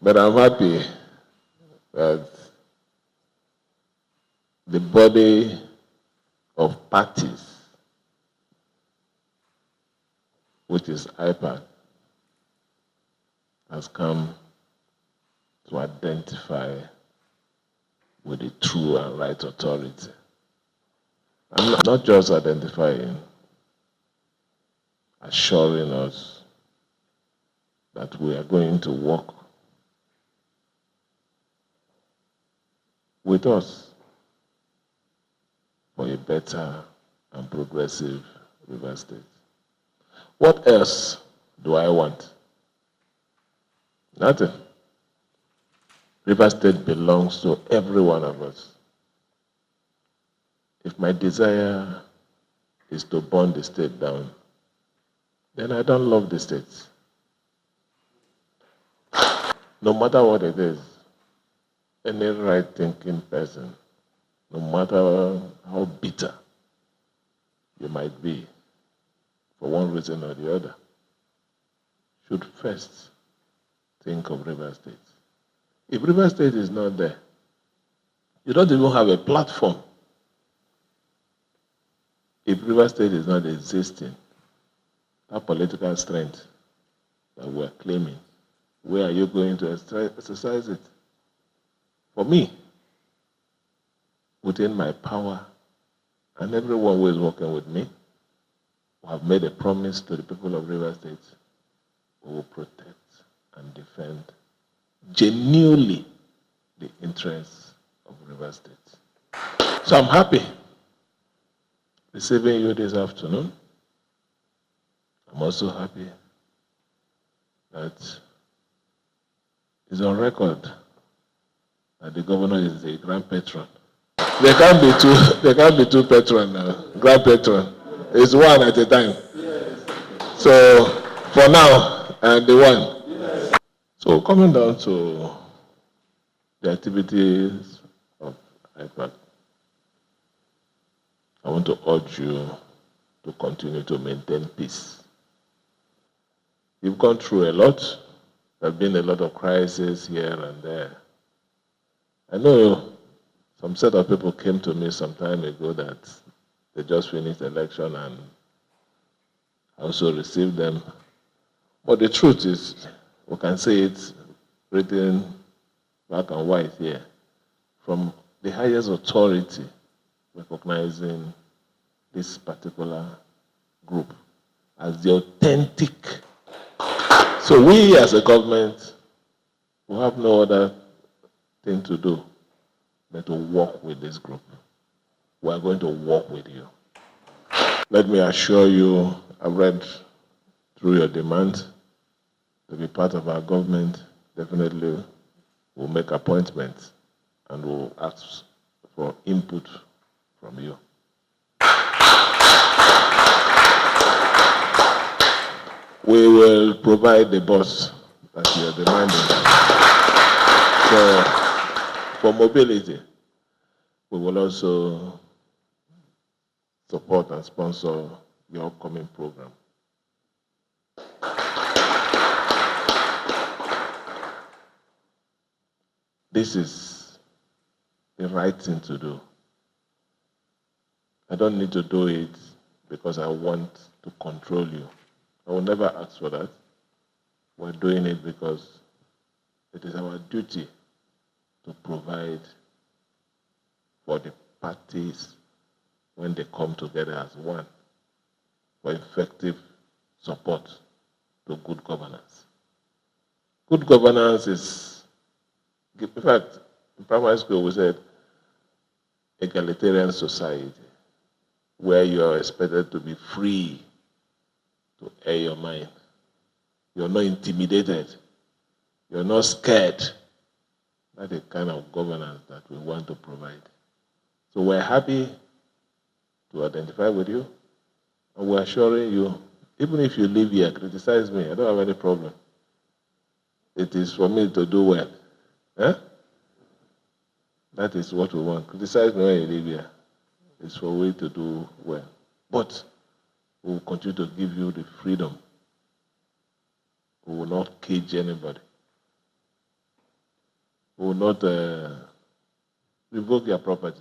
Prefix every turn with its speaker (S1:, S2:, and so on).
S1: But I'm happy that the body of parties, which is IPAC, has come to identify with the true and right authority. I'm not just identifying, assuring us that we are going to work with us for a better and progressive River State. What else do I want? Nothing. River State belongs to every one of us. If my desire is to burn the state down, then I don't love the state. No matter what it is, any right-thinking person, no matter how bitter you might be, for one reason or the other, should first think of River State. If River State is not there, you don't even have a platform. If River State is not existing, that political strength that we're claiming, where are you going to exercise it? For me, within my power, and everyone who is working with me, who have made a promise to the people of River State, we will protect and defend genuinely the interests of River State. So I'm happy receiving you this afternoon. I'm also happy that it's on record that the governor is the grand patron. There can't be two patron now. Grand patron. It's one at a time. So for now, I'm the one. So coming down to the activities of IPAC, I want to urge you to continue to maintain peace. You've gone through a lot. There have been a lot of crises here and there. I know some set of people came to me some time ago that they just finished the election and I also received them. But the truth is, we can say it written black and white here, from the highest authority recognizing this particular group as the authentic. So we as a government will have no other thing to do than to work with this group. We are going to work with you. Let me assure you, I've read through your demand to be part of our government. Definitely we'll make appointments and we'll ask for input from you. We will provide the bus that you are demanding. So for mobility, we will also support and sponsor your upcoming program. This is the right thing to do. I don't need to do it because I want to control you. I will never ask for that. We're doing it because it is our duty to provide for the parties when they come together as one for effective support to good governance. Good governance is, in fact, in primary school we said egalitarian society, where you are expected to be free to air your mind. You're not intimidated. You're not scared. That's the kind of governance that we want to provide. So we're happy to identify with you, and we're assuring you, even if you live here, criticize me, I don't have any problem. It is for me to do well. Eh? That is what we want. Criticize me when you live here. It's for me to do well. But we will continue to give you the freedom. We will not cage anybody. will not revoke their property.